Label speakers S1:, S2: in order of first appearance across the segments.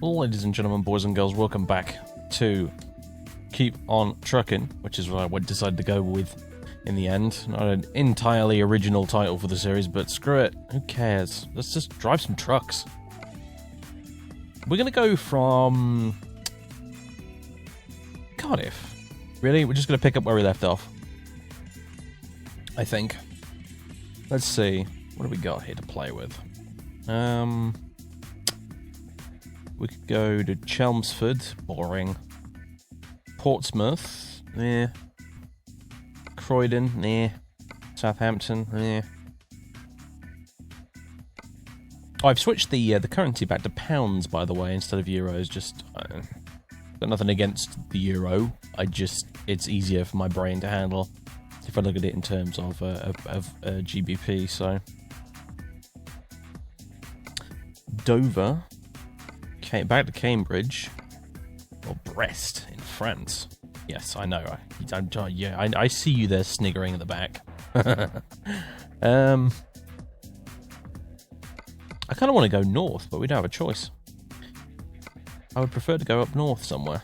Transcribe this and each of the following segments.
S1: Ladies and gentlemen, boys and girls, welcome back to Keep on Truckin', which is what I decided to go with in the end. Not an entirely original title for the series, but screw it. Who cares? Let's just drive some trucks. We're going to go from Cardiff. Really? We're just going to pick up where we left off, I think. Let's see. What do we got here to play with? We could go to Chelmsford. Boring. Portsmouth. Eh. Croydon. Eh. Southampton. Eh. Oh, I've switched the currency back to pounds, by the way, instead of euros. Just got nothing against the euro. It's easier for my brain to handle if I look at it in terms of GBP. So Dover. Back to Cambridge. Or Brest in France. Yes, I know. I see you there sniggering at the back. I kind of want to go north, but we don't have a choice. I would prefer to go up north somewhere.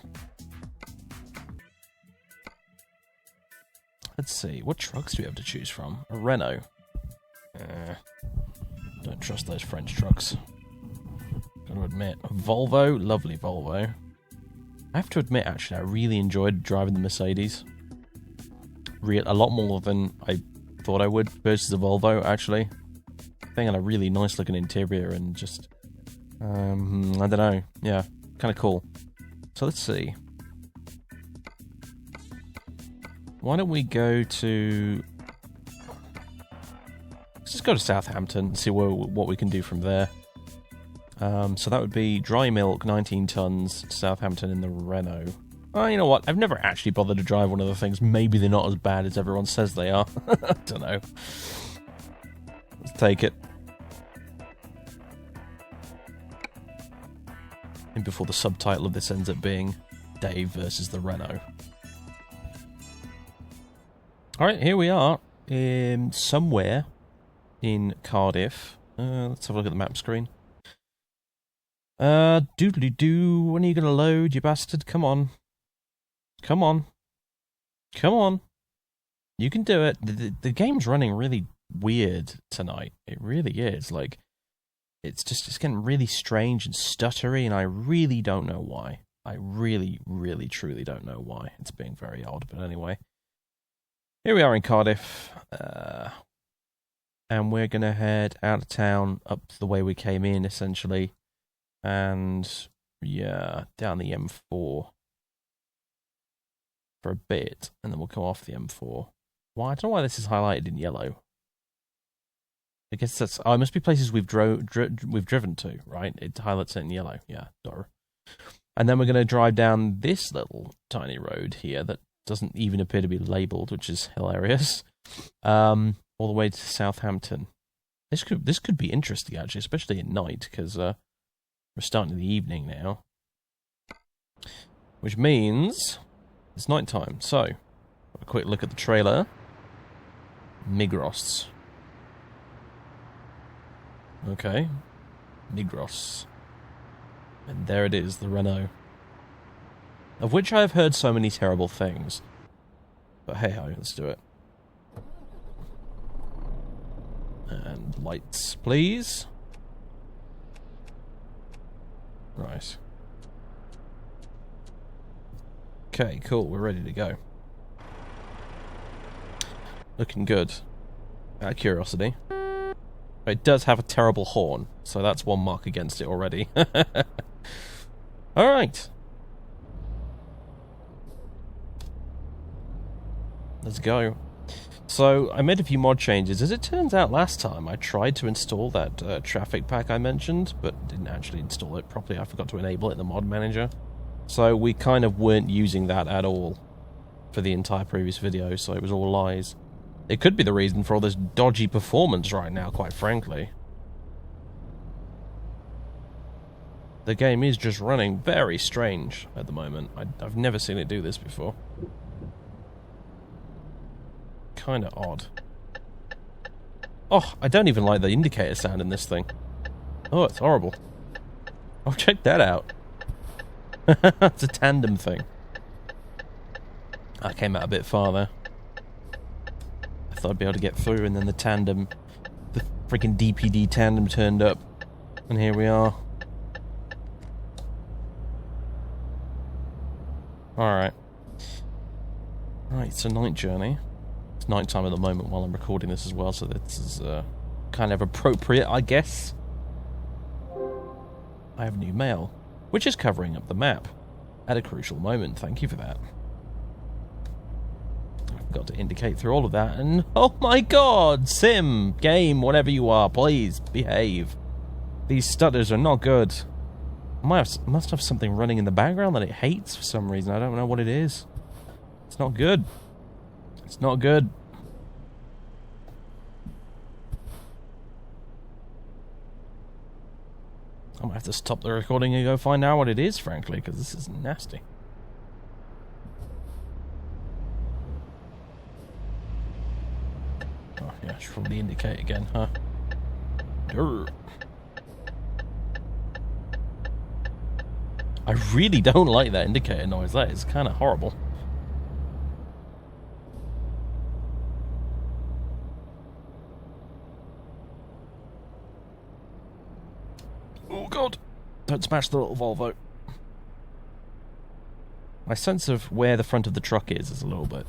S1: Let's see. What trucks do we have to choose from? A Renault. Don't trust those French trucks. Gotta admit. A Volvo. Lovely Volvo. I have to admit, actually, I really enjoyed driving the Mercedes. A lot more than I thought I would versus the Volvo, actually. Thing had a really nice looking interior and just... I don't know. Yeah, kind of cool. So let's see. Why don't we go to... Let's just go to Southampton and see what we can do from there. So that would be dry milk, 19 tons, Southampton in the Renault. Oh, you know what? I've never actually bothered to drive one of the things. Maybe they're not as bad as everyone says they are. I don't know. Let's take it. And before the subtitle of this ends up being Dave versus the Renault. Alright, here we are. Somewhere in Cardiff. Let's have a look at the map screen. Doodly-doo, when are you gonna load, you bastard? Come on. Come on. Come on. You can do it. The game's running really weird tonight. It really is. Like, it's getting really strange and stuttery, and I really don't know why. I really, really, truly don't know why. It's being very odd, but anyway. Here we are in Cardiff. And we're gonna head out of town, up the way we came in, essentially. And, yeah, down the M4 for a bit, and then we'll come off the M4. Why? I don't know why this is highlighted in yellow. I guess that's... Oh, it must be places we've driven to, right? It highlights it in yellow. Yeah, duh. And then we're going to drive down this little tiny road here that doesn't even appear to be labelled, which is hilarious. All the way to Southampton. This could be interesting, actually, especially at night, because... we're starting in the evening now. Which means it's night time. So, a quick look at the trailer. Migros. Okay. Migros. And there it is, the Renault. Of which I have heard so many terrible things. But hey ho, let's do it. And lights, please. Right. Okay, cool. We're ready to go. Looking good. Out of curiosity. It does have a terrible horn, so that's one mark against it already. Alright. Let's go. So, I made a few mod changes. As it turns out, last time I tried to install that traffic pack I mentioned, but didn't actually install it properly. I forgot to enable it in the mod manager. So we kind of weren't using that at all for the entire previous video, so it was all lies. It could be the reason for all this dodgy performance right now, quite frankly. The game is just running very strange at the moment. I've never seen it do this before. Kind of odd. Oh, I don't even like the indicator sound in this thing. Oh, it's horrible. Oh, check that out. It's a tandem thing. I came out a bit farther. I thought I'd be able to get through, and then the freaking DPD tandem turned up. And here we are. Alright. Right, it's a night journey. It's night time at the moment while I'm recording this as well, so this is kind of appropriate, I guess. I have new mail, which is covering up the map at a crucial moment. Thank you for that. I forgot to indicate through all of that, and oh my god! Sim, game, whatever you are, please behave. These stutters are not good. I must have something running in the background that it hates for some reason. I don't know what it is. It's not good. It's not good. I'm gonna have to stop the recording and go find out what it is, frankly, because this is nasty. Oh, yeah, I should probably indicate again, huh? Durr. I really don't like that indicator noise. That is kind of horrible. Oh god! Don't smash the little Volvo. My sense of where the front of the truck is a little bit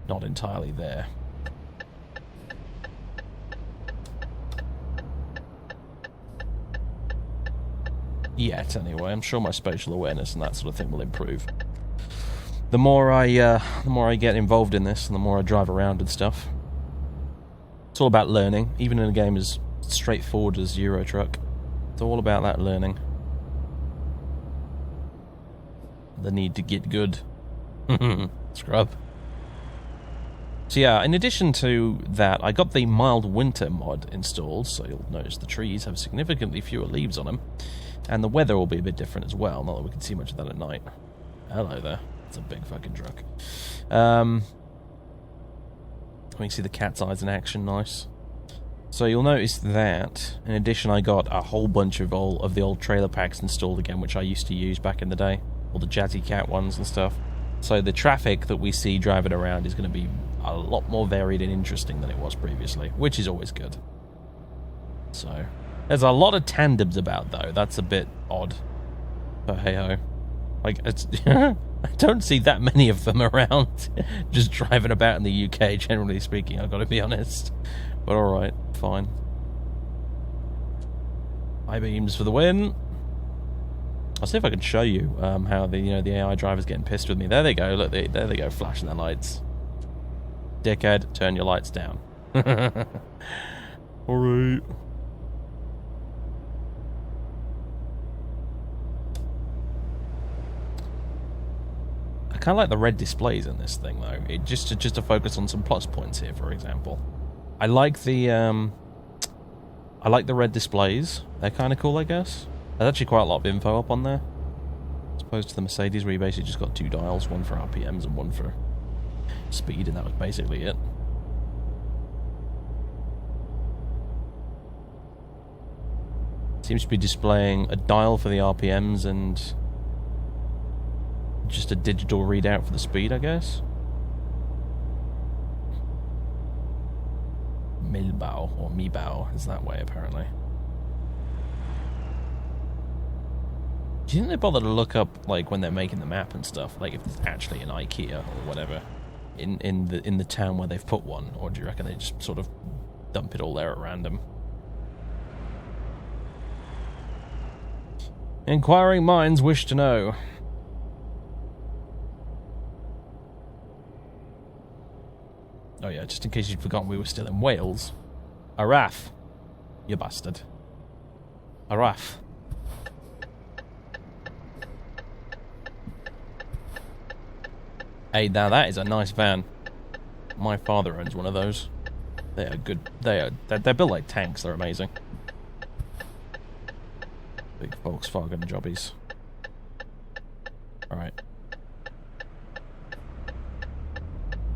S1: not entirely there. Yet, anyway. I'm sure my spatial awareness and that sort of thing will improve. The more I get involved in this, and the more I drive around and stuff. It's all about learning, even in a game as straightforward as Eurotruck. It's all about that learning. The need to get good. Scrub. So yeah, in addition to that, I got the mild winter mod installed, so you'll notice the trees have significantly fewer leaves on them. And the weather will be a bit different as well, not that we can see much of that at night. Hello there. It's a big fucking truck. We can see the cat's eyes in action, nice. So you'll notice that, in addition, I got a whole bunch of the old trailer packs installed again, which I used to use back in the day. All the Jazzycat ones and stuff. So the traffic that we see driving around is going to be a lot more varied and interesting than it was previously, which is always good. So, there's a lot of tandems about, though. That's a bit odd. But hey-ho. Like, it's... I don't see that many of them around just driving about in the UK, generally speaking, I've got to be honest. But alright, fine. High beams for the win. I'll see if I can show you how the AI driver's getting pissed with me. There they go, look, there they go, flashing their lights. Dickhead, turn your lights down. Alright. I kind of like the red displays in this thing, though. Just to focus on some plus points here, for example. I like the red displays. They're kind of cool, I guess. There's actually quite a lot of info up on there, as opposed to the Mercedes, where you basically just got two dials, one for RPMs and one for speed, and that was basically it. Seems to be displaying a dial for the RPMs and just a digital readout for the speed, I guess. Milbao, or Mibao, is that way, apparently. Do you think they bother to look up, like, when they're making the map and stuff, like if it's actually an IKEA or whatever in the town where they've put one, or do you reckon they just sort of dump it all there at random? Inquiring minds wish to know. Oh yeah, just in case you'd forgotten we were still in Wales. Araf, you bastard. Araf. Hey, now that is a nice van. My father owns one of those. They are good. They're built like tanks. They're amazing. Big Volkswagen jobbies. All right.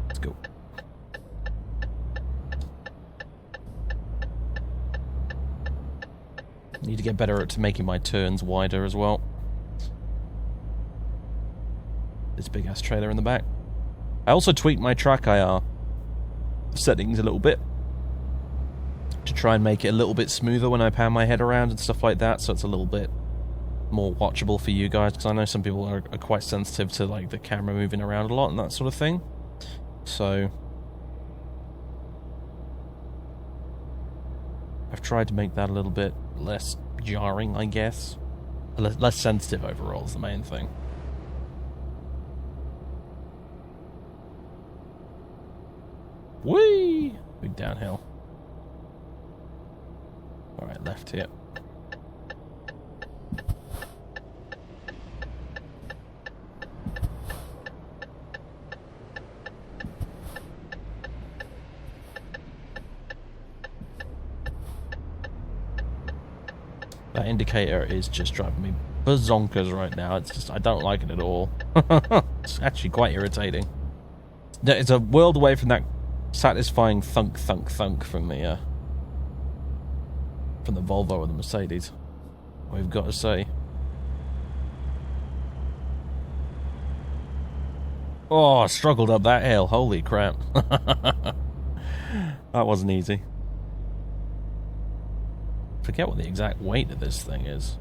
S1: Let's go. Need to get better at making my turns wider as well. this big ass trailer in the back. I also tweaked my TrackIR settings a little bit to try and make it a little bit smoother when I pan my head around and stuff like that, so it's a little bit more watchable for you guys, because I know some people are quite sensitive to like the camera moving around a lot and that sort of thing. So I've tried to make that a little bit less jarring, I guess. Less sensitive overall is the main thing. Whee! Big downhill. Alright, left here. That indicator is just driving me bazonkers right now. It's just, I don't like it at all. It's actually quite irritating. It's a world away from that satisfying thunk, thunk, thunk from the Volvo or the Mercedes, we've got to say. Oh, I struggled up that hill. Holy crap. That wasn't easy. Forget what the exact weight of this thing is.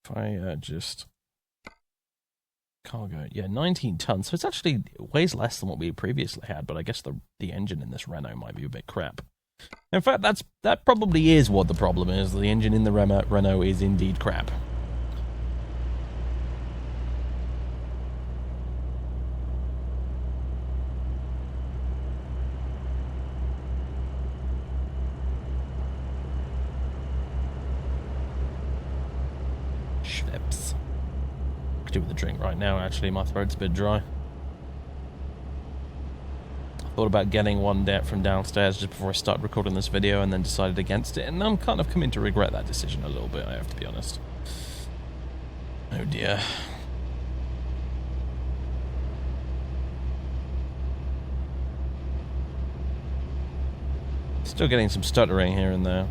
S1: If I just cargo, yeah, 19 tons. So it's actually weighs less than what we previously had, but I guess the engine in this Renault might be a bit crap. In fact, that probably is what the problem is. The engine in the Renault is indeed crap. Schleps. I could do with a drink right now, actually. My throat's a bit dry. I thought about getting one from downstairs just before I started recording this video and then decided against it, and I'm kind of coming to regret that decision a little bit, I have to be honest. Oh dear. Still getting some stuttering here and there.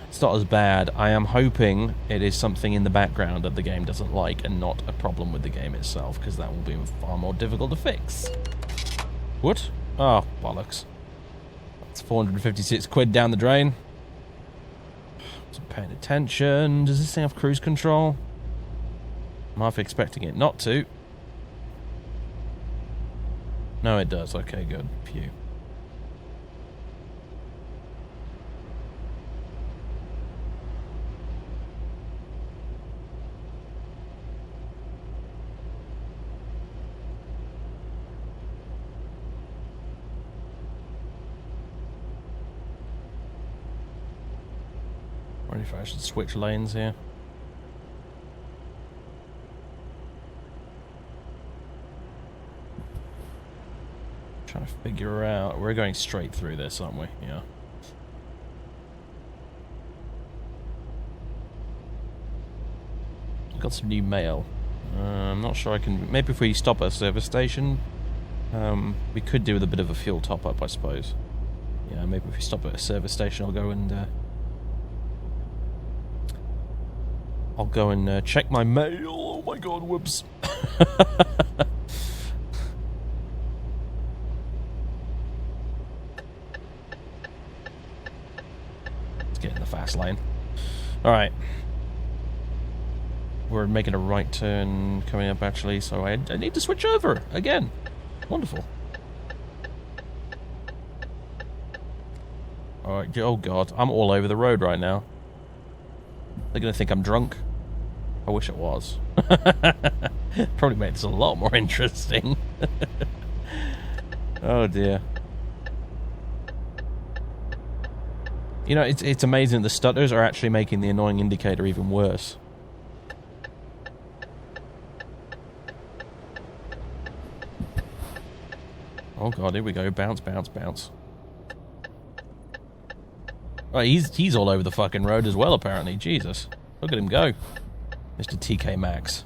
S1: It's not as bad. I am hoping it is something in the background that the game doesn't like and not a problem with the game itself, because that will be far more difficult to fix. What? Oh, bollocks. That's 456 quid down the drain. Wasn't paying attention. Does this thing have cruise control? I'm half expecting it not to. No, it does. Okay, good. Phew. I wonder if I should switch lanes here. Trying to figure out. We're going straight through this, aren't we? Yeah. Got some new mail. I'm not sure I can. Maybe if we stop at a service station, we could do with a bit of a fuel top up, I suppose. Yeah, maybe if we stop at a service station, I'll go and check my mail. Oh my god, whoops. Let's get in the fast lane. Alright. We're making a right turn coming up, actually, so I need to switch over again. Wonderful. Alright, oh god, I'm all over the road right now. They're gonna think I'm drunk. I wish it was. Probably made this a lot more interesting. Oh dear. You know, it's amazing the stutters are actually making the annoying indicator even worse. Oh god, here we go. Bounce, bounce, bounce. Oh, he's all over the fucking road as well, apparently. Jesus. Look at him go. Mr. TK Maxx.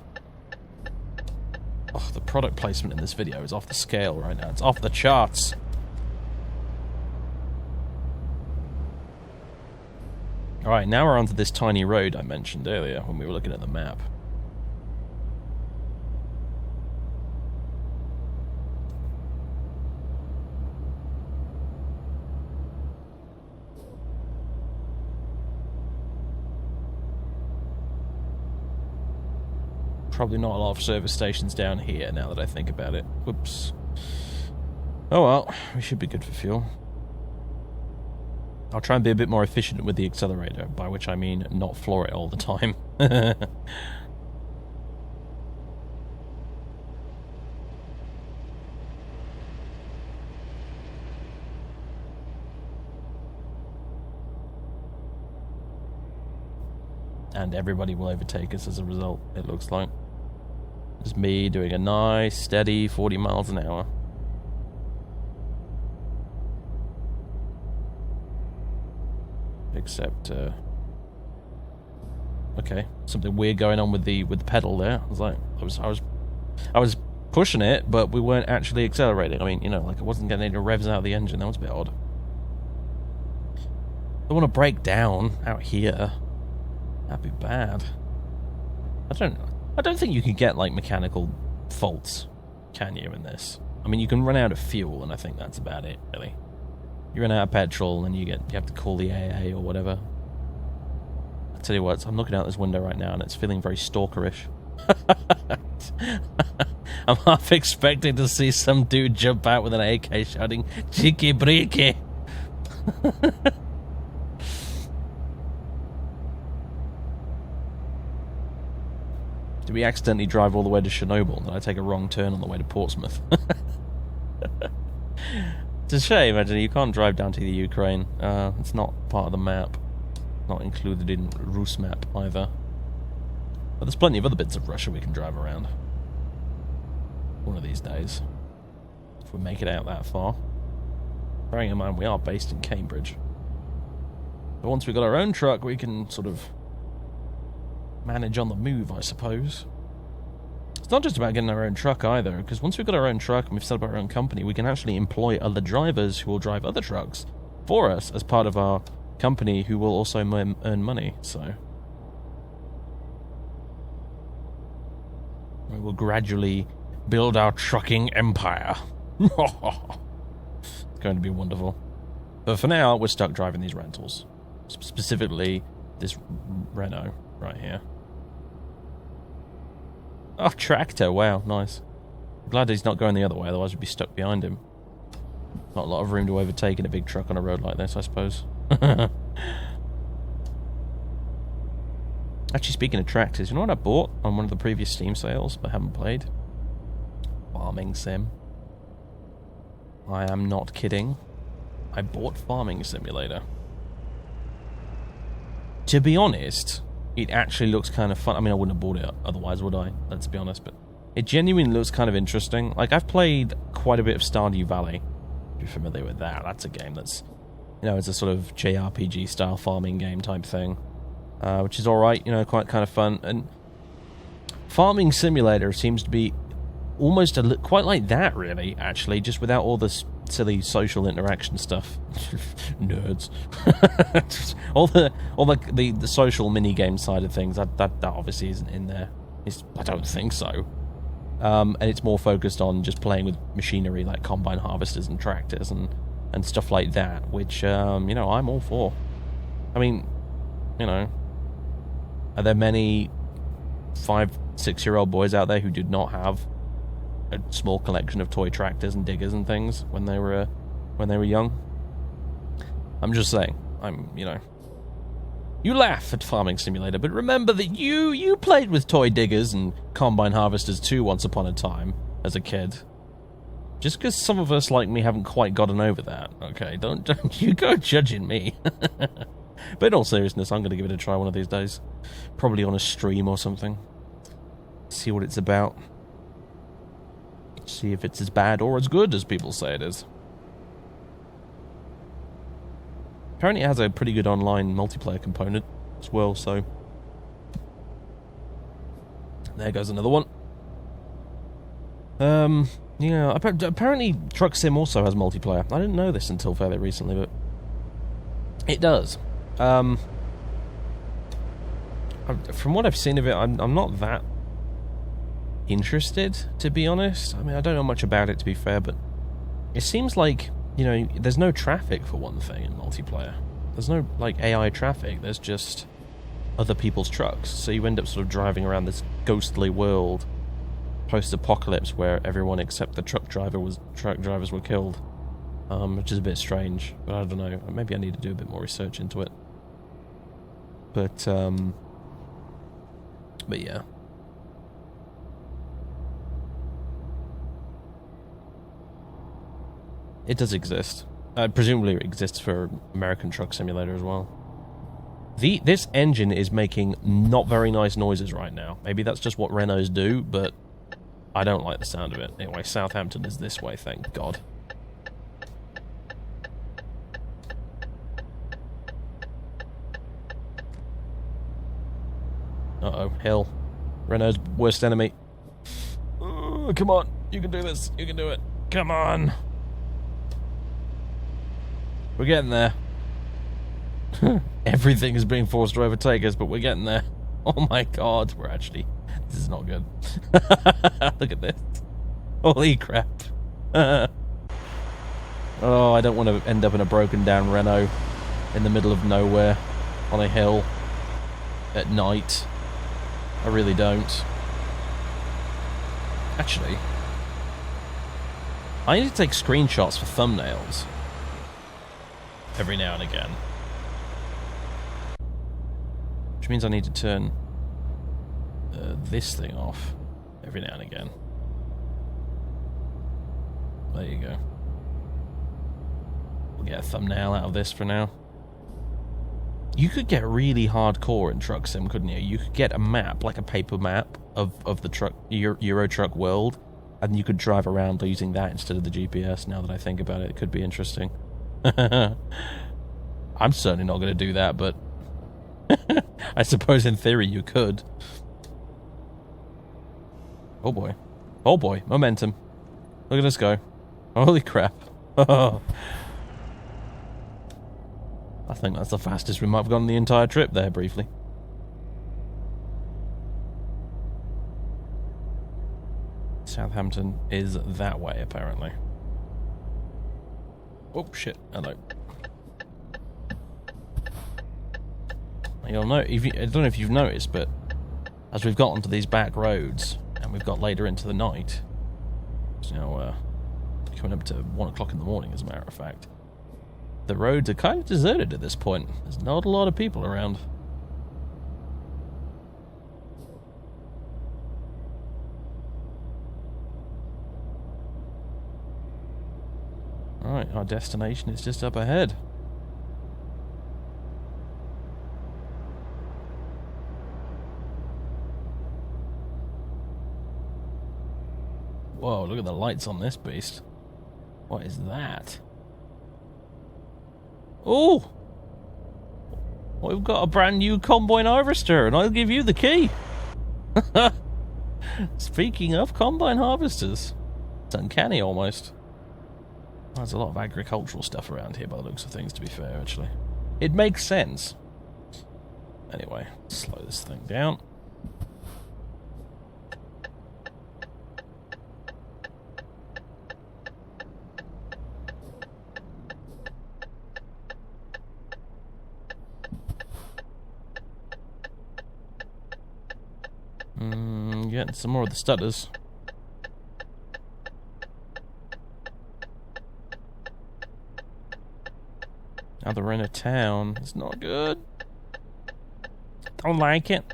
S1: Oh, the product placement in this video is off the scale right now. It's off the charts. Alright, now we're onto this tiny road I mentioned earlier when we were looking at the map. Probably not a lot of service stations down here now that I think about it. Whoops. Oh well, we should be good for fuel. I'll try and be a bit more efficient with the accelerator, by which I mean not floor it all the time. And everybody will overtake us as a result, it looks like. Just me doing a nice, steady 40 miles an hour. Except, okay, something weird going on with the pedal there. I was pushing it, but we weren't actually accelerating. I mean, you know, like I wasn't getting any revs out of the engine. That was a bit odd. I want to break down out here. That'd be bad. I don't think you can get like mechanical faults, can you, in this? I mean, you can run out of fuel, and I think that's about it, really. You run out of petrol, and you have to call the AA or whatever. I tell you what, I'm looking out this window right now, and it's feeling very stalkerish. I'm half expecting to see some dude jump out with an AK shouting, "Cheeky breaky!" Did we accidentally drive all the way to Chernobyl? Did I take a wrong turn on the way to Portsmouth? It's a shame, actually. You can't drive down to the Ukraine. It's not part of the map. Not included in RusMap either. But there's plenty of other bits of Russia we can drive around. One of these days. If we make it out that far. Bearing in mind we are based in Cambridge. But once we've got our own truck, we can sort of manage on the move, I suppose. It's not just about getting our own truck either, because once we've got our own truck and we've set up our own company, we can actually employ other drivers who will drive other trucks for us as part of our company, who will also earn money, so we will gradually build our trucking empire. It's going to be wonderful. But for now, we're stuck driving these rentals. Specifically, this Renault right here. Oh, tractor, wow, nice. I'm glad he's not going the other way, otherwise we'd be stuck behind him. Not a lot of room to overtake in a big truck on a road like this, I suppose. Actually, speaking of tractors, you know what I bought on one of the previous Steam sales but haven't played? Farming Sim. I am not kidding. I bought Farming Simulator. To be honest, it actually looks kind of fun. I mean, I wouldn't have bought it otherwise, would I? Let's be honest, but it genuinely looks kind of interesting. Like, I've played quite a bit of Stardew Valley. If you're familiar with that, that's a game that's, you know, it's a sort of JRPG style farming game type thing, which is alright, you know, quite kind of fun. And Farming Simulator seems to be almost quite like that, really, actually, just without all this silly social interaction stuff. Nerds. all the social mini game side of things, that obviously isn't in there. I don't think so. And it's more focused on just playing with machinery like combine harvesters and tractors and stuff like that, which you know, I'm all for. I mean, you know, are there many 5-6-year-old boys out there who did not have a small collection of toy tractors and diggers and things when they were young? I'm just saying. You know, you laugh at Farming Simulator, but remember that you played with toy diggers and combine harvesters too once upon a time as a kid. Just because some of us like me haven't quite gotten over that, okay? Don't you go judging me. But in all seriousness, I'm going to give it a try one of these days. Probably on a stream or something. See what it's about. See if it's as bad or as good as people say it is. Apparently it has a pretty good online multiplayer component as well, so there goes another one. Yeah, apparently Truck Sim also has multiplayer. I didn't know this until fairly recently, but it does. From what I've seen of it, I'm not that interested, to be honest. I mean, I don't know much about it, to be fair, but it seems like, you know, there's no traffic, for one thing, in multiplayer. There's no, like, AI traffic. There's just other people's trucks. So you end up sort of driving around this ghostly world, post-apocalypse, where everyone except the truck drivers were killed, which is a bit strange. But I don't know. Maybe I need to do a bit more research into it. But yeah. It does exist. Presumably it exists for American Truck Simulator as well. This engine is making not very nice noises right now. Maybe that's just what Renaults do, but I don't like the sound of it. Anyway, Southampton is this way, thank God. Uh-oh, hill. Renault's worst enemy. Come on, you can do this. You can do it. Come on. We're getting there. Everything is being forced to overtake us, but we're getting there. Oh my God, we're actually... This is not good. Look at this. Holy crap. Oh, I don't want to end up in a broken down Renault in the middle of nowhere on a hill at night. I really don't. Actually, I need to take screenshots for thumbnails every now and again. Which means I need to turn this thing off every now and again. There you go. We'll get a thumbnail out of this for now. You could get really hardcore in Truck Sim, couldn't you? You could get a map, like a paper map of the Eurotruck world, and you could drive around using that instead of the GPS. Now that I think about it, it could be interesting. I'm certainly not going to do that, but I suppose in theory you could. Oh boy. Oh boy, momentum. Look at us go. Holy crap. I think that's the fastest we might have gone the entire trip there, briefly. Southampton is that way, apparently. Oh, shit. Hello. You'll know, I don't know if you've noticed, but as we've got onto these back roads, and we've got later into the night, it's now coming up to 1 o'clock in the morning, as a matter of fact, the roads are kind of deserted at this point. There's not a lot of people around. Alright, our destination is just up ahead. Whoa, look at the lights on this beast. What is that? Oh! We've got a brand new combine harvester, and I'll give you the key. Speaking of combine harvesters, it's uncanny almost. There's a lot of agricultural stuff around here by the looks of things, to be fair, actually. It makes sense. Anyway, slow this thing down. Getting some more of the stutters. Now they're in a town. It's not good. Don't like it.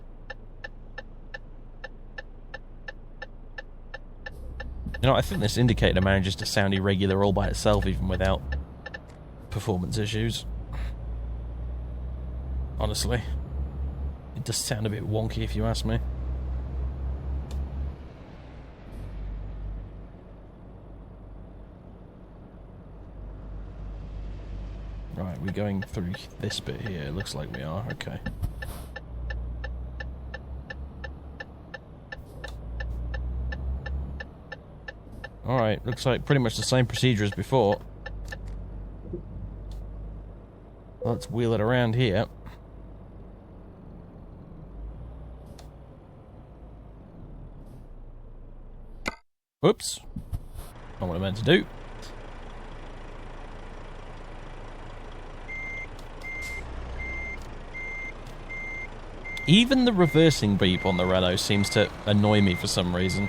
S1: You know, I think this indicator manages to sound irregular all by itself, even without performance issues. Honestly. It does sound a bit wonky, if you ask me. Right, we're going through this bit here. Looks like we are. Okay. Alright, looks like pretty much the same procedure as before. Let's wheel it around here. Oops. Not what I meant to do. Even the reversing beep on the Renault seems to annoy me for some reason.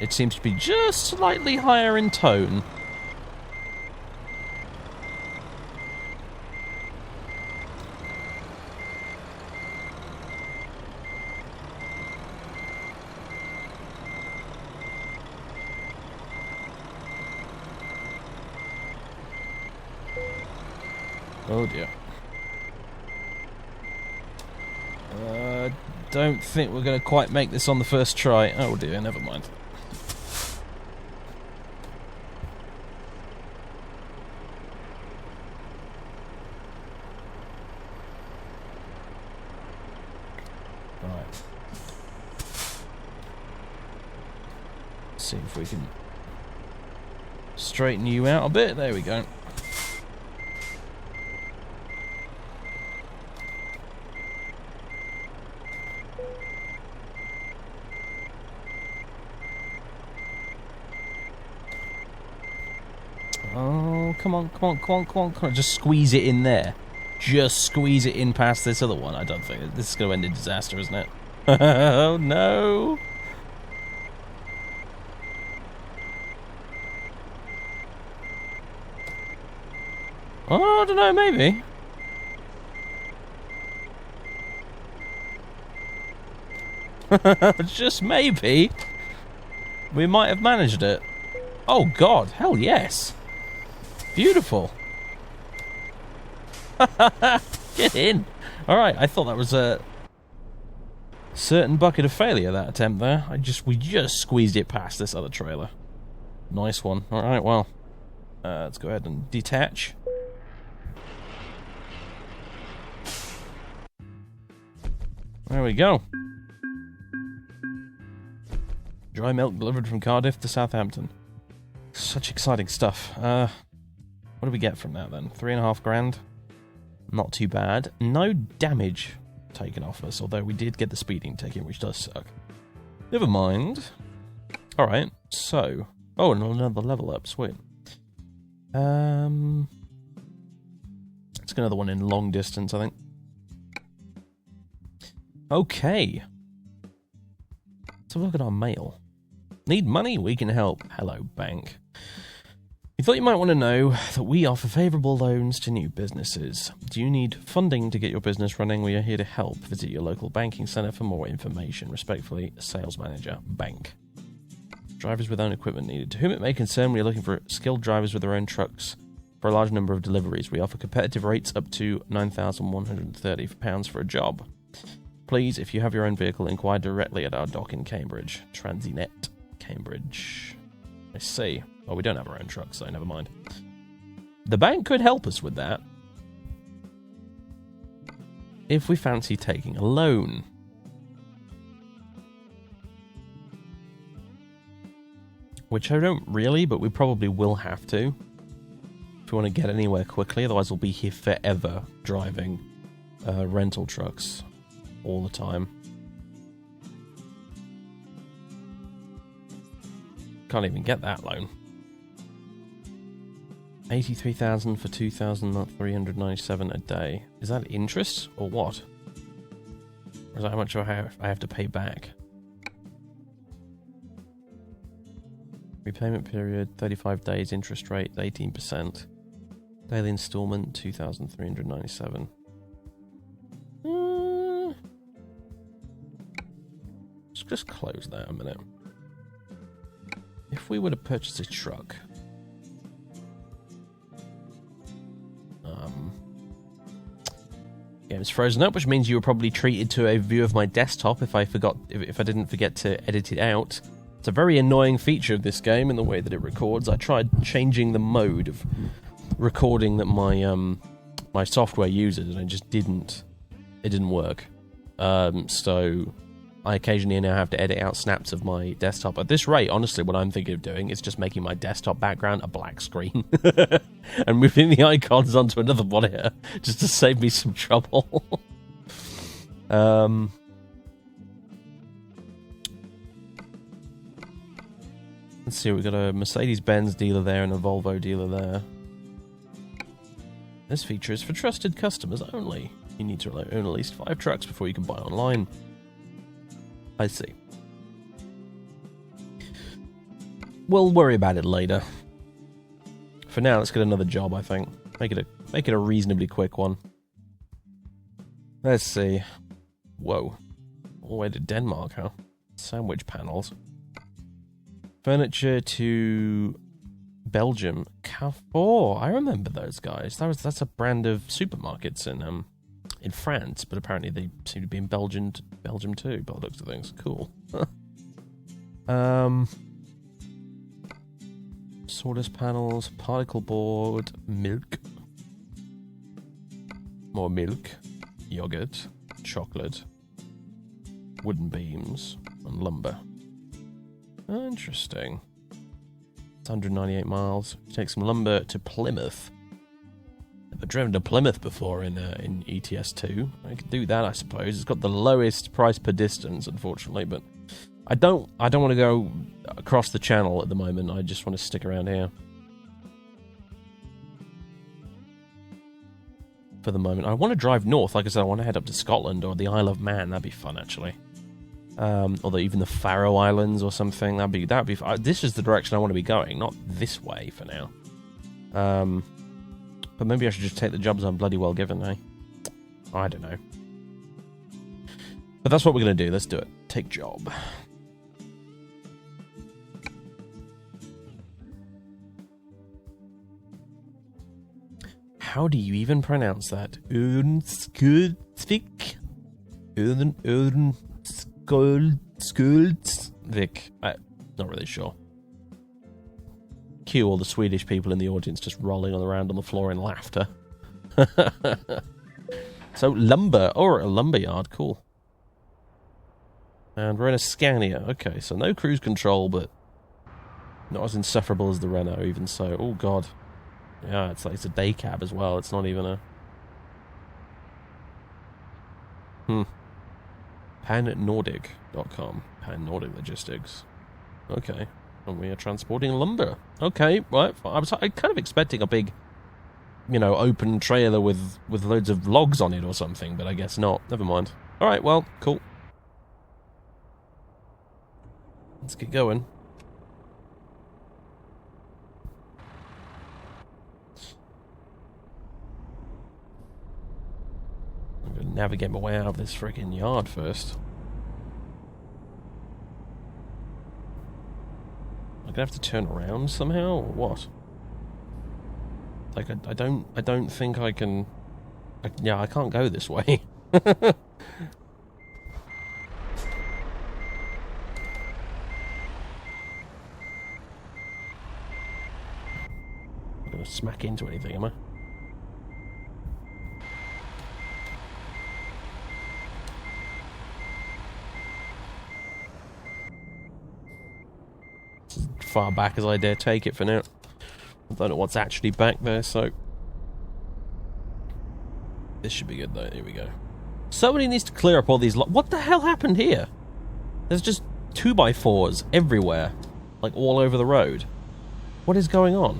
S1: It seems to be just slightly higher in tone. Oh dear. Don't think we're going to quite make this on the first try. Oh dear, never mind. Right. See if we can straighten you out a bit. There we go. Oh, come on, come on, come on, come on, come on. Just squeeze it in there. Just squeeze it in past this other one. I don't think this is going to end in disaster, isn't it? Oh, no. Oh, I don't know, maybe. Just maybe. We might have managed it. Oh, God. Hell yes. Beautiful. Get in. Alright, I thought that was a certain bucket of failure, that attempt there. We just squeezed it past this other trailer. Nice one. Alright, well. Let's go ahead and detach. There we go. Dry milk delivered from Cardiff to Southampton. Such exciting stuff. What do we get from that then? 3.5 grand? Not too bad. No damage taken off us, although we did get the speeding ticket, which does suck. Never mind. Alright, so... Oh, and another level up, sweet. Let's get another one in long distance, I think. Okay. Let's have a look at our mail. Need money? We can help. Hello, bank. We thought you might want to know that we offer favourable loans to new businesses. Do you need funding to get your business running? We are here to help. Visit your local banking centre for more information. Respectfully, Sales Manager, Bank. Drivers with own equipment needed. To whom it may concern, we are looking for skilled drivers with their own trucks for a large number of deliveries. We offer competitive rates up to £9,130 for a job. Please, if you have your own vehicle, inquire directly at our dock in Cambridge. Transinet, Cambridge. I see. Well, we don't have our own truck, so never mind. The bank could help us with that. If we fancy taking a loan. Which I don't really, but we probably will have to. If we want to get anywhere quickly, otherwise we'll be here forever driving rental trucks all the time. Can't even get that loan. 83,000 for 2,397 a day. Is that interest or what? Or is that how much I have to pay back? Repayment period 35 days. Interest rate 18%. Daily installment 2,397. Let's just close that a minute. If we were to purchase a truck, game's frozen up, which means you were probably treated to a view of my desktop if I didn't forget to edit it out. It's a very annoying feature of this game in the way that it records. I tried changing the mode of recording that my software uses, and it just didn't. It didn't work. So I occasionally now have to edit out snaps of my desktop. At this rate, honestly, what I'm thinking of doing is just making my desktop background a black screen and moving the icons onto another monitor just to save me some trouble. Let's see, we've got a Mercedes-Benz dealer there and a Volvo dealer there. This feature is for trusted customers only. You need to own at least 5 trucks before you can buy online. I see. We'll worry about it later. For now, let's get another job, I think. Make it a reasonably quick one. Let's see. Whoa. All the way to Denmark, huh? Sandwich panels. Furniture to Belgium. Carrefour. I remember those guys. That's a brand of supermarkets in France, but apparently they seem to be in Belgium too, by the looks of things. Cool. Sawdust panels, particle board, milk. More milk, yogurt, chocolate, wooden beams, and lumber. Interesting. It's 198 miles. Take some lumber to Plymouth. Never driven to Plymouth before in ETS2. I could do that, I suppose. It's got the lowest price per distance, unfortunately, but I don't want to go across the channel at the moment. I just want to stick around here for the moment. I want to drive north. Like I said, I want to head up to Scotland or the Isle of Man. That'd be fun, actually. Or even the Faroe Islands or something. That'd be. This is the direction I want to be going, not this way for now. But maybe I should just take the jobs I'm bloody well given, eh? I don't know. But that's what we're going to do. Let's do it. Take job. How do you even pronounce that? Urnsköldsvik? Urnsköldsvik? I'm not really sure. Cue all the Swedish people in the audience just rolling around on the floor in laughter. So, lumber. Or a lumber yard. Cool. And we're in a Scania. Okay, so no cruise control, but not as insufferable as the Renault, even so. Oh, God. Yeah, it's like it's a day cab as well. It's not even a... PanNordic.com. Pan Nordic Logistics. Okay. And we are transporting lumber. Okay, right. I was kind of expecting a big, open trailer with loads of logs on it or something, but I guess not. Never mind. Alright, well, cool. Let's get going. I'm going to navigate my way out of this friggin' yard first. I'm going to have to turn around somehow, or what? Like, I don't think I can... I can't go this way. I'm going to smack into anything, am I? As far back as I dare take it for now. I don't know what's actually back there, so... This should be good, though. Here we go. Somebody needs to clear up all these... What the hell happened here? There's just 2x4s everywhere. Like, all over the road. What is going on?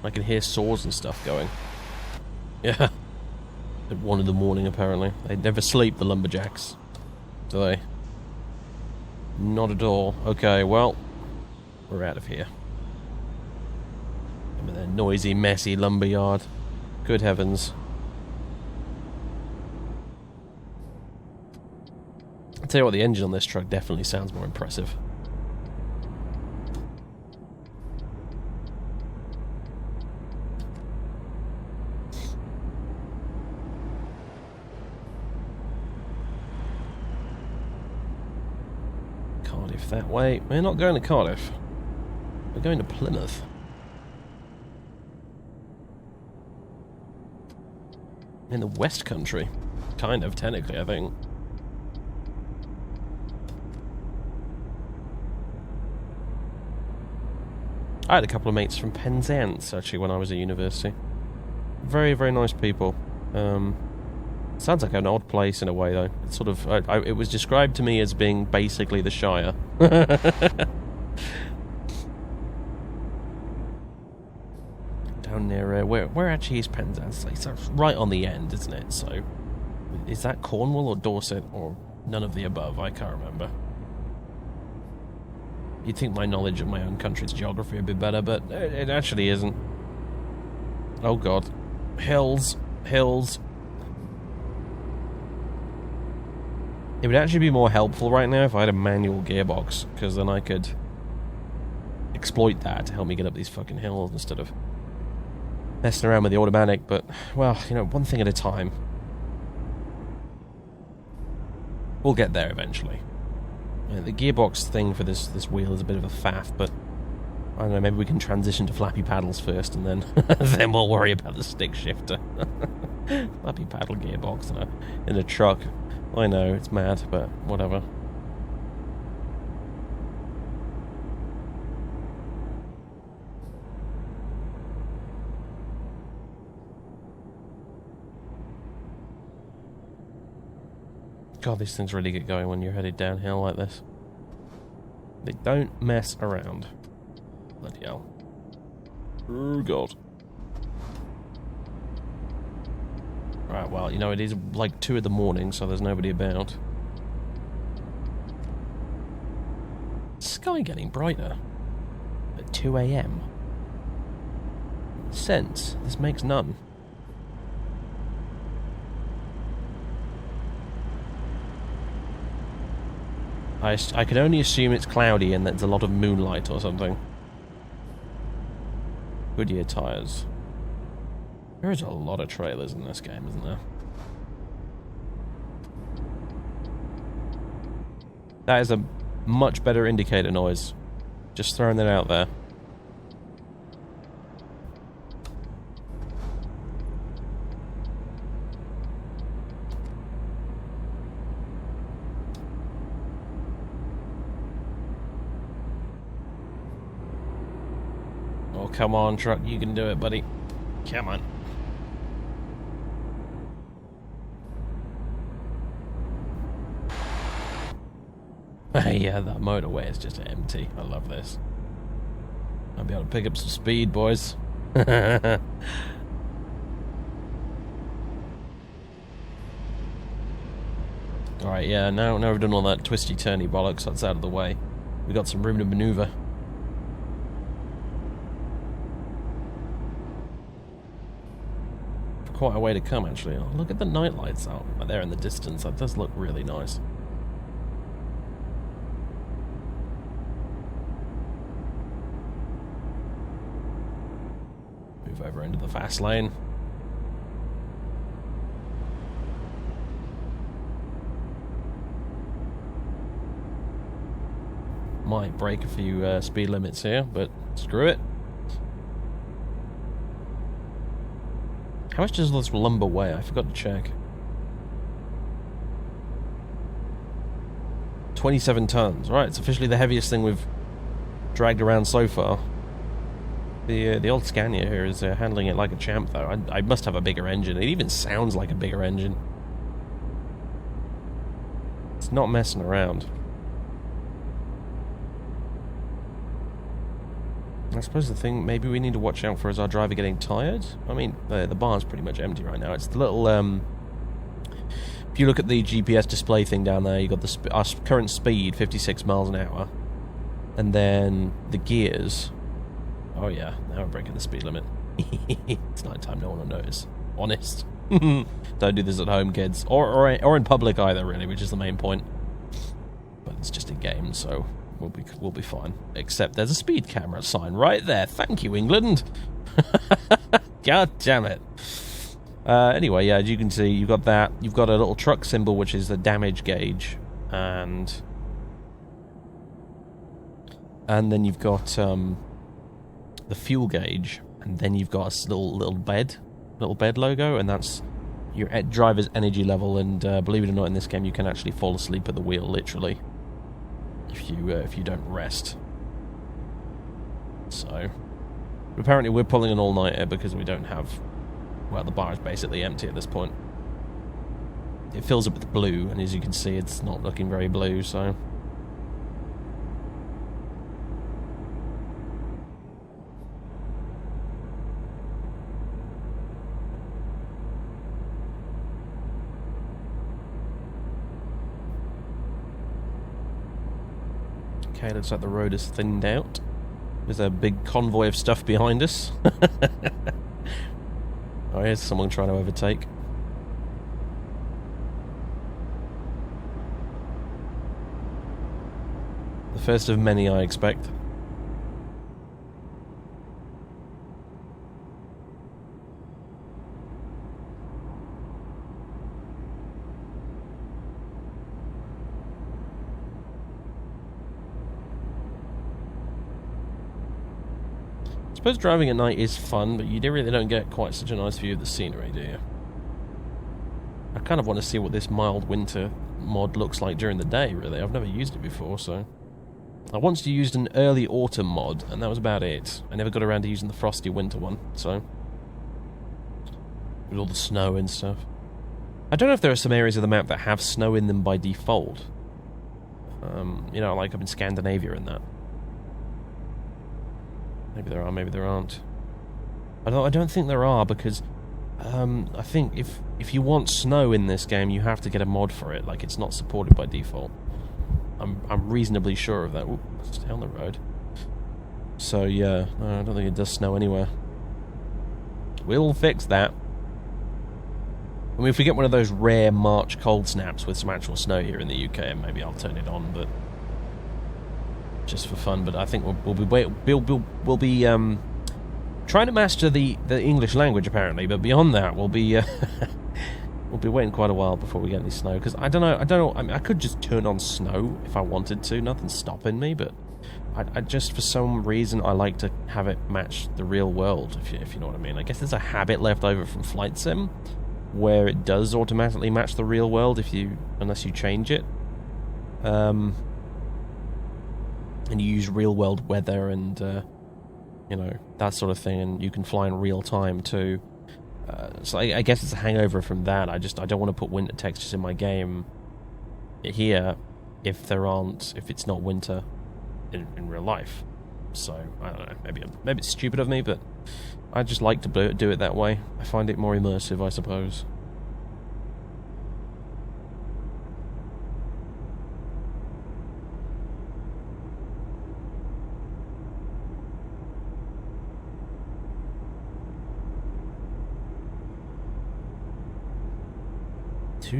S1: I can hear saws and stuff going. Yeah. At 1 in the morning, apparently. They never sleep, the lumberjacks. Do they? Not at all. Okay, well, we're out of here. Remember that noisy, messy lumberyard. Good heavens. I'll tell you what, the engine on this truck definitely sounds more impressive. Cardiff that way. We're not going to Cardiff. We're going to Plymouth. in the West Country. Kind of, technically, I think. I had a couple of mates from Penzance, actually, when I was at university. Very, very nice people. Sounds like an odd place in a way, though. It's sort of... it was described to me as being basically the Shire. Down near... where actually is Penzance? It's right on the end, isn't it? So, is that Cornwall or Dorset? Or none of the above? I can't remember. You'd think my knowledge of my own country's geography would be better, but it actually isn't. Oh god. Hills. Hills. It would actually be more helpful right now if I had a manual gearbox, because then I could exploit that to help me get up these fucking hills instead of messing around with the automatic, but, well, you know, one thing at a time. We'll get there eventually. The gearbox thing for this wheel is a bit of a faff, but I don't know, maybe we can transition to flappy paddles first and then then we'll worry about the stick shifter. Flappy paddle gearbox in a truck. I know, it's mad, but whatever. God, these things really get going when you're headed downhill like this. They don't mess around. Bloody hell. Oh, God. Right, well, you know, it is like 2 in the morning, so there's nobody about. Sky getting brighter at 2 AM. Sense. This makes none. I can only assume it's cloudy and there's a lot of moonlight or something. Goodyear tyres. There is a lot of trailers in this game, isn't there? That is a much better indicator noise. Just throwing that out there. Oh, come on, truck. You can do it, buddy. Come on. Yeah, that motorway is just empty. I love this. I'll be able to pick up some speed, boys. Alright, yeah, now we've done all that twisty-turny bollocks, that's out of the way. We've got some room to manoeuvre. Quite a way to come, actually. Oh, look at the night lights out there in the distance. That does look really nice. Move over into the fast lane. Might break a few speed limits here, but screw it. How much does this lumber weigh? I forgot to check. 27 tons. Right, it's officially the heaviest thing we've dragged around so far. The old Scania here is handling it like a champ, though. I must have a bigger engine. It even sounds like a bigger engine. It's not messing around. I suppose the thing maybe we need to watch out for is our driver getting tired. I mean, the bar's pretty much empty right now. It's the little, if you look at the GPS display thing down there, you've got our current speed, 56 miles an hour. And then the gears. Oh yeah, now we're breaking the speed limit. It's night time, no one will notice. Honest. Don't do this at home, kids. Or in public either, really, which is the main point. But it's just a game, so... We'll be fine. Except there's a speed camera sign right there. Thank you, England. God damn it. Anyway, yeah, as you can see, you've got that. You've got a little truck symbol, which is the damage gauge, and then you've got the fuel gauge, and then you've got a little bed logo, and that's your driver's energy level, and believe it or not, in this game you can actually fall asleep at the wheel, literally, if you don't rest. So, apparently we're pulling an all-nighter because we don't have... Well, the bar is basically empty at this point. It fills up with blue, and as you can see, it's not looking very blue, so... Okay, looks like the road is thinned out. There's a big convoy of stuff behind us. Oh, here's someone trying to overtake. The first of many, I expect. I suppose driving at night is fun, but you really don't get quite such a nice view of the scenery, do you? I kind of want to see what this mild winter mod looks like during the day, really. I've never used it before, so... I once used an early autumn mod, and that was about it. I never got around to using the frosty winter one, so... With all the snow and stuff. I don't know if there are some areas of the map that have snow in them by default. You know, like up in Scandinavia and that. Maybe there are, maybe there aren't. I don't think there are, because I think if you want snow in this game, you have to get a mod for it. Like, it's not supported by default. I'm reasonably sure of that. Ooh, stay on the road. So yeah, I don't think it does snow anywhere. We'll fix that. I mean, if we get one of those rare March cold snaps with some actual snow here in the UK, maybe I'll turn it on, but just for fun. But I think we'll be trying to master the English language, apparently. But beyond that, we'll be we'll be waiting quite a while before we get any snow. Because I don't know. I mean, I could just turn on snow if I wanted to. Nothing's stopping me. But I just, for some reason, I like to have it match the real world. If you know what I mean. I guess there's a habit left over from Flight Sim where it does automatically match the real world unless you change it. And you use real world weather and you know, that sort of thing, and you can fly in real time too. So I guess it's a hangover from that. I don't want to put winter textures in my game here if it's not winter in real life. So I don't know. Maybe it's stupid of me, but I just like to do it that way. I find it more immersive, I suppose.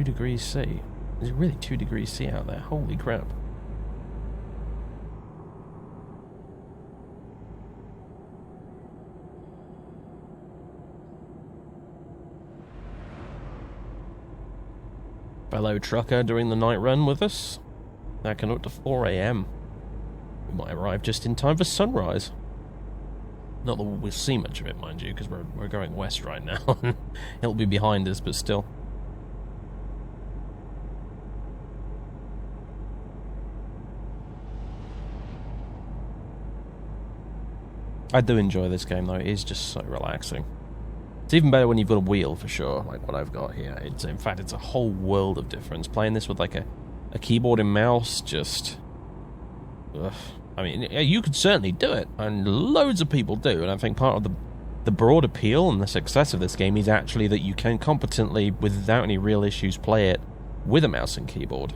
S1: Degrees C. Is it really 2 degrees C out there? Holy crap. Fellow trucker doing the night run with us. That can up to 4 AM. We might arrive just in time for sunrise. Not that we'll see much of it, mind you, because we're going west right now. It'll be behind us, but still. I do enjoy this game, though. It is just so relaxing. It's even better when you've got a wheel, for sure, like what I've got here. In fact, it's a whole world of difference. Playing this with, like, a keyboard and mouse, just... Ugh. I mean, you could certainly do it, and loads of people do, and I think part of the broad appeal and the success of this game is actually that you can competently, without any real issues, play it with a mouse and keyboard.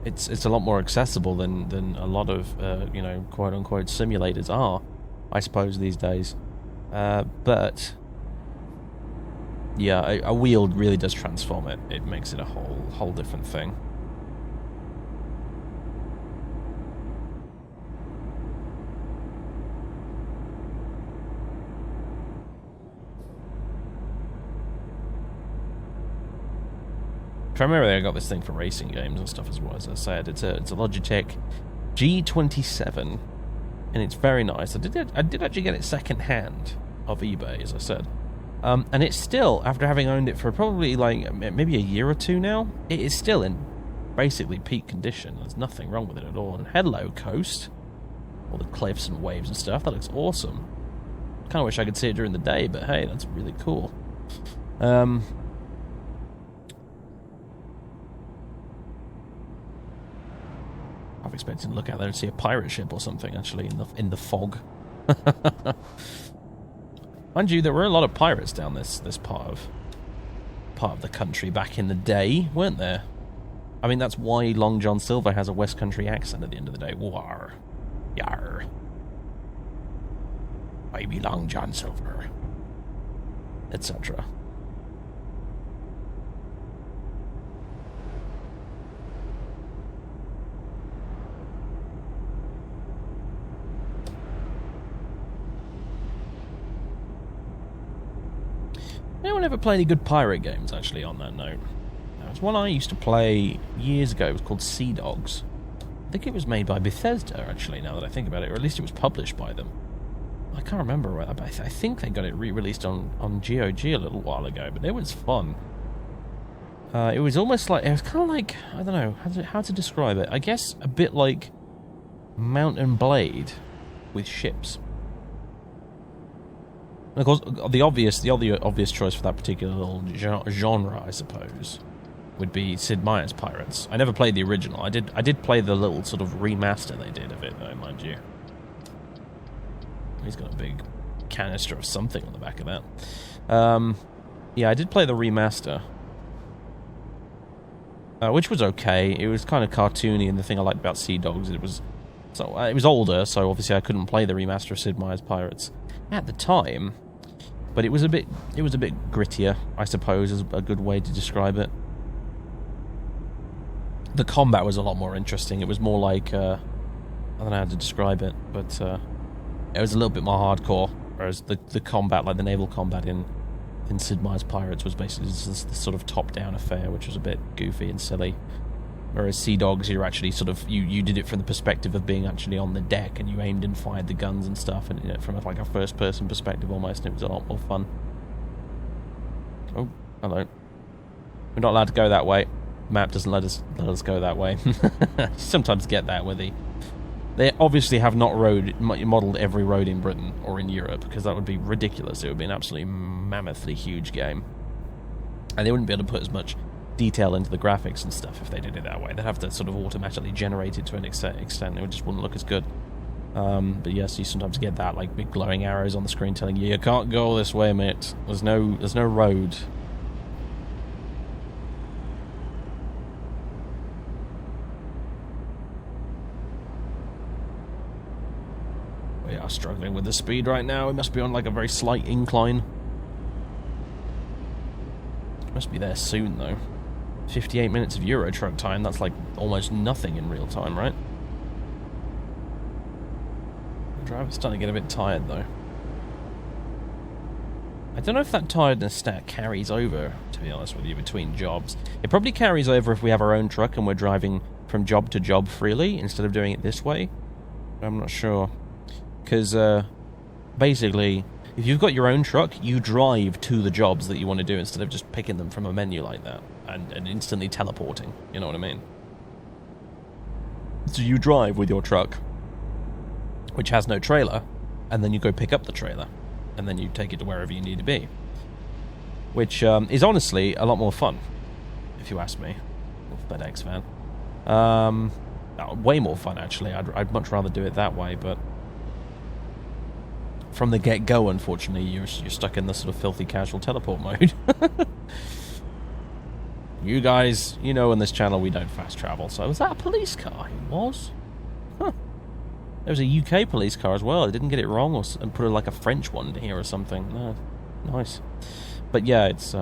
S1: It's a lot more accessible than a lot of, you know, quote-unquote simulators are, I suppose, these days. But, yeah, a wheel really does transform it. It makes it a whole different thing. Primarily, I got this thing for racing games and stuff as well. As I said, it's a Logitech G27, and it's very nice. I did actually get it second hand off eBay, as I said. And it's still, after having owned it for probably like maybe a year or two now, it is still in basically peak condition. There's nothing wrong with it at all. And hello, coast. All the cliffs and waves and stuff. That looks awesome. Kind of wish I could see it during the day, but hey, that's really cool. I was expecting to look out there and see a pirate ship or something, actually, in the fog. Mind you, there were a lot of pirates down this part of the country back in the day, weren't there? I mean, that's why Long John Silver has a West Country accent at the end of the day. War. Yar. I be Long John Silver. Etc. Anyone ever play any good pirate games, actually, on that note? There's one I used to play years ago. It was called Sea Dogs. I think it was made by Bethesda, actually, now that I think about it, or at least it was published by them. I can't remember, but I think they got it re-released on GOG a little while ago, but it was fun. It was almost like, it was kind of like, I don't know, how to describe it. I guess a bit like Mount and Blade with ships. And of course, the obvious choice for that particular little genre, I suppose, would be Sid Meier's Pirates. I never played the original. I did play the little sort of remaster they did of it, though, mind you. He's got a big canister of something on the back of that. Yeah, I did play the remaster, which was okay. It was kind of cartoony, and the thing I liked about Sea Dogs, it was older, so obviously I couldn't play the remaster of Sid Meier's Pirates at the time. But it was a bit grittier, I suppose, is a good way to describe it. The combat was a lot more interesting. It was more like, I don't know how to describe it, but it was a little bit more hardcore, whereas the combat, like the naval combat in Sid Meier's Pirates, was basically just this sort of top-down affair, which was a bit goofy and silly. Whereas Sea Dogs, you're actually sort of, you did it from the perspective of being actually on the deck, and you aimed and fired the guns and stuff, and from like a first-person perspective almost, and it was a lot more fun. Oh, hello. We're not allowed to go that way. Map doesn't let us go that way. You sometimes get that where they obviously have not modelled every road in Britain or in Europe, because that would be ridiculous. It would be an absolutely mammothly huge game, and they wouldn't be able to put as much detail into the graphics and stuff if they did it that way. They'd have to sort of automatically generate it to an extent. It just wouldn't look as good. But yes, you sometimes get that, like big glowing arrows on the screen telling you can't go this way, mate. There's no road. We are struggling with the speed right now. We must be on like a very slight incline. Must be there soon though. 58 minutes of Eurotruck time, that's like almost nothing in real time, right? The driver's starting to get a bit tired though. I don't know if that tiredness stat carries over, to be honest with you, between jobs. It probably carries over if we have our own truck and we're driving from job to job freely, instead of doing it this way. I'm not sure. Because, basically, if you've got your own truck, you drive to the jobs that you want to do instead of just picking them from a menu like that and instantly teleporting, you know what I mean? So you drive with your truck, which has no trailer, and then you go pick up the trailer, and then you take it to wherever you need to be. Which is honestly a lot more fun, if you ask me. FedEx fan. Way more fun, actually. I'd much rather do it that way, but from the get-go, unfortunately, you're stuck in the sort of filthy casual teleport mode. You guys, you know, on this channel we don't fast travel. So was that a police car? It was? Huh. There was a UK police car as well. I didn't get it wrong and put like a French one here or something. No, nice. But yeah, it's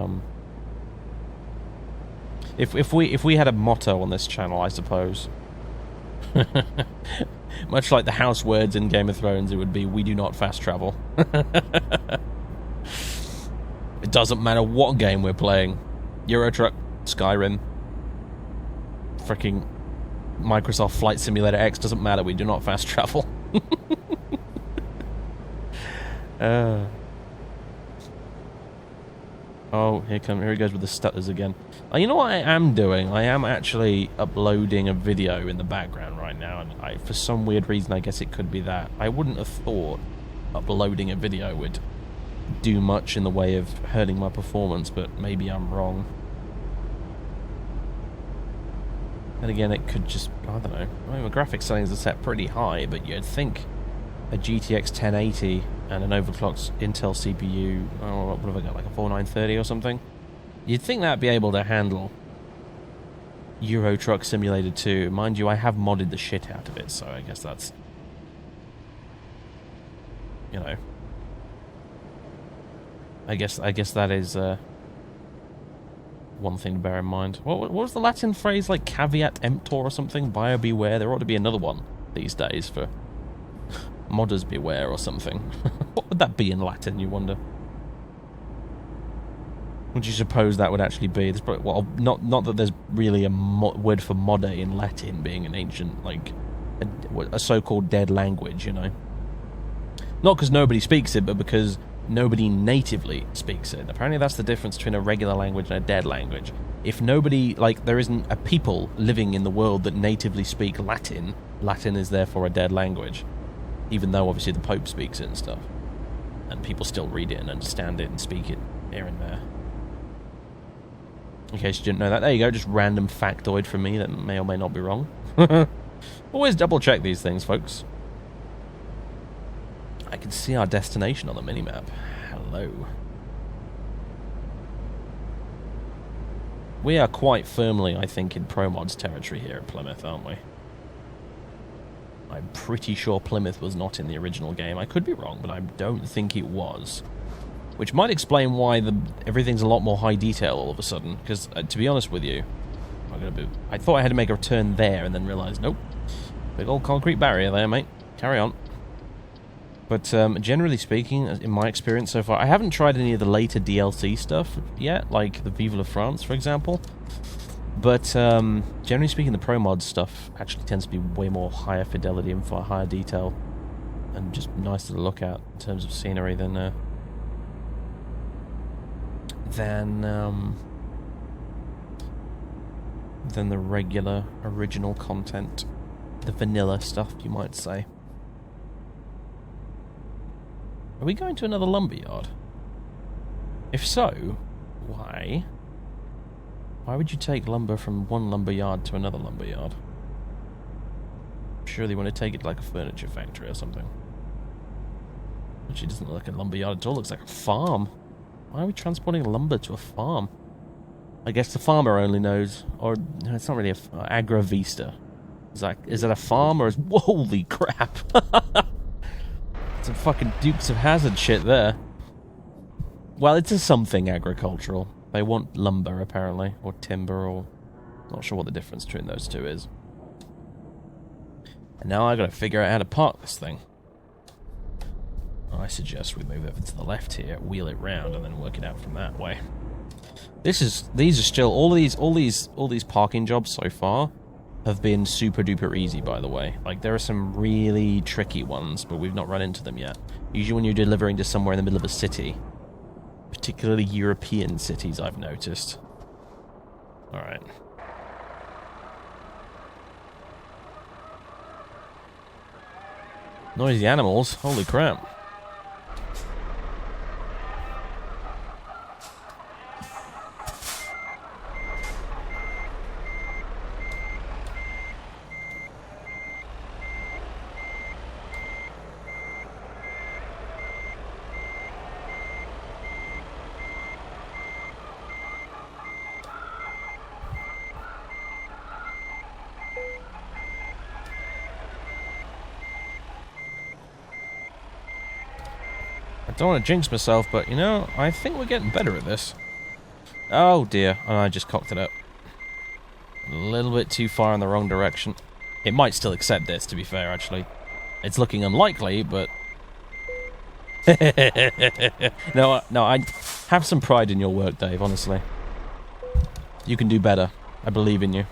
S1: if we had a motto on this channel, I suppose. Much like the house words in Game of Thrones, it would be, we do not fast travel. It doesn't matter what game we're playing. Eurotruck, Skyrim, freaking Microsoft Flight Simulator X, doesn't matter, we do not fast travel. Oh, here he goes with the stutters again. You know what I am doing? I am actually uploading a video in the background right now, and for some weird reason, I guess it could be that. I wouldn't have thought uploading a video would do much in the way of hurting my performance, but maybe I'm wrong. And again, it could just, I don't know. I mean, my graphics settings are set pretty high, but you'd think a GTX 1080 and an overclocked Intel CPU, oh, what have I got, like a 4930 or something? You'd think that'd be able to handle Eurotruck Simulator 2. Mind you, I have modded the shit out of it, so I guess that's, you know, I guess that is one thing to bear in mind. What was the Latin phrase, like caveat emptor or something? Buyer beware. There ought to be another one these days for modders beware or something. What would that be in Latin, you wonder? Would you suppose that would actually be? There's probably, well, not that there's really a word for modder in Latin, being an ancient, like, a so-called dead language, you know? Not because nobody speaks it, but because nobody natively speaks it. Apparently that's the difference between a regular language and a dead language. If nobody, like, there isn't a people living in the world that natively speak Latin, Latin is therefore a dead language. Even though, obviously, the Pope speaks it and stuff. And people still read it and understand it and speak it here and there. In case you didn't know that. There you go, just random factoid from me that may or may not be wrong. Always double check these things, folks. I can see our destination on the minimap. Hello. We are quite firmly, I think, in Promods territory here at Plymouth, aren't we? I'm pretty sure Plymouth was not in the original game. I could be wrong, but I don't think it was. Which might explain why everything's a lot more high detail all of a sudden. Because, to be honest with you, I thought I had to make a turn there and then realised, nope. Big old concrete barrier there, mate. Carry on. But generally speaking, in my experience so far, I haven't tried any of the later DLC stuff yet, like the Vive la France, for example. But generally speaking, the Promods stuff actually tends to be way more higher fidelity and far higher detail, and just nicer to look at in terms of scenery than the regular original content, the vanilla stuff, you might say. Are we going to another lumberyard? If so, why? Why would you take lumber from one lumberyard to another lumberyard? Surely you want to take it like a furniture factory or something. Actually, it doesn't look like a lumberyard at all. It looks like a farm. Why are we transporting lumber to a farm? I guess the farmer only knows, or no, it's not really a Agra Vista. Is that a farm or is holy crap? Some fucking Dukes of Hazzard shit there. Well, it's a something agricultural. They want lumber, apparently, or timber, or not sure what the difference between those two is. And now I gotta figure out how to park this thing. I suggest we move over to the left here, wheel it round, and then work it out from that way. These are still all these parking jobs so far have been super duper easy, by the way. Like, there are some really tricky ones, but we've not run into them yet. Usually when you're delivering to somewhere in the middle of a city, particularly European cities, I've noticed. Alright. Noisy animals, holy crap. I don't want to jinx myself, but, you know, I think we're getting better at this. Oh, dear. Oh, I just cocked it up. A little bit too far in the wrong direction. It might still accept this, to be fair, actually. It's looking unlikely, but... No, I have some pride in your work, Dave, honestly. You can do better. I believe in you.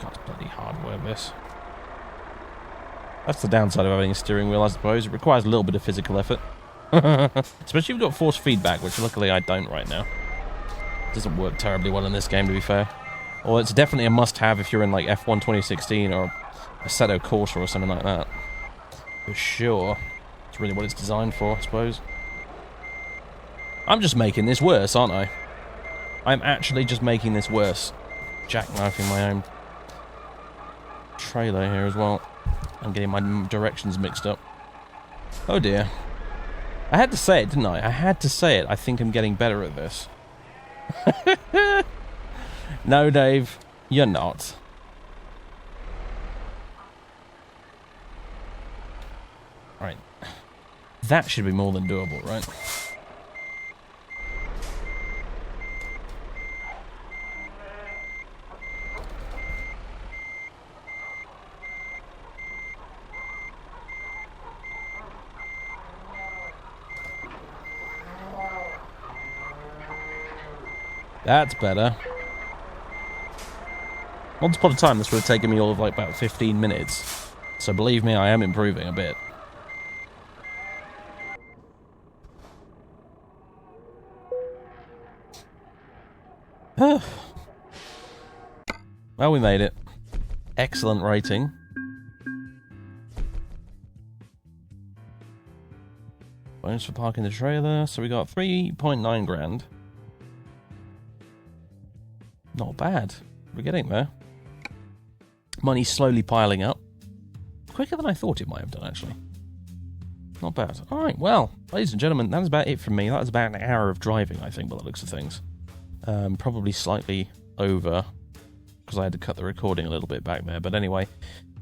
S1: God, it's bloody hard work, this. That's the downside of having a steering wheel, I suppose. It requires a little bit of physical effort. Especially if you've got force feedback, which luckily I don't right now. It doesn't work terribly well in this game, to be fair. Or it's definitely a must-have if you're in like F1 2016 or Assetto Corsa or something like that. For sure. It's really what it's designed for, I suppose. I'm just making this worse, aren't I? I'm actually just making this worse. Jackknifing my own trailer here as well. I'm getting my directions mixed up. Oh dear. I had to say it, didn't I? I had to say it. I think I'm getting better at this. No, Dave, you're not. Alright. That should be more than doable, right? That's better. Once upon a time, this would have taken me all of like about 15 minutes. So believe me, I am improving a bit. Well, we made it. Excellent rating. Bonus for parking the trailer. So we got 3.9 grand. Not bad. We're getting there. Money's slowly piling up. Quicker than I thought it might have done, actually. Not bad. Alright, well, ladies and gentlemen, that was about it from me. That was about an hour of driving, I think, by the looks of things. Probably slightly over, because I had to cut the recording a little bit back there. But anyway,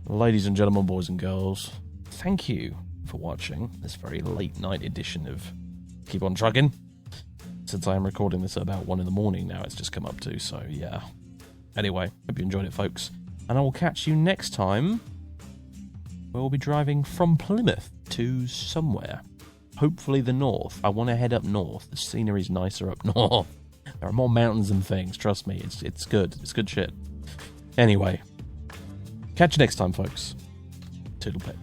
S1: ladies and gentlemen, boys and girls, thank you for watching this very late night edition of Keep On Truckin'. Since I am recording this at about 1 in the morning now, it's just come up to, so yeah. Anyway, hope you enjoyed it, folks. And I will catch you next time, where we'll be driving from Plymouth to somewhere. Hopefully the north. I want to head up north. The scenery's nicer up north. There are more mountains and things, trust me. It's good. It's good shit. Anyway, catch you next time, folks. Toodle pip.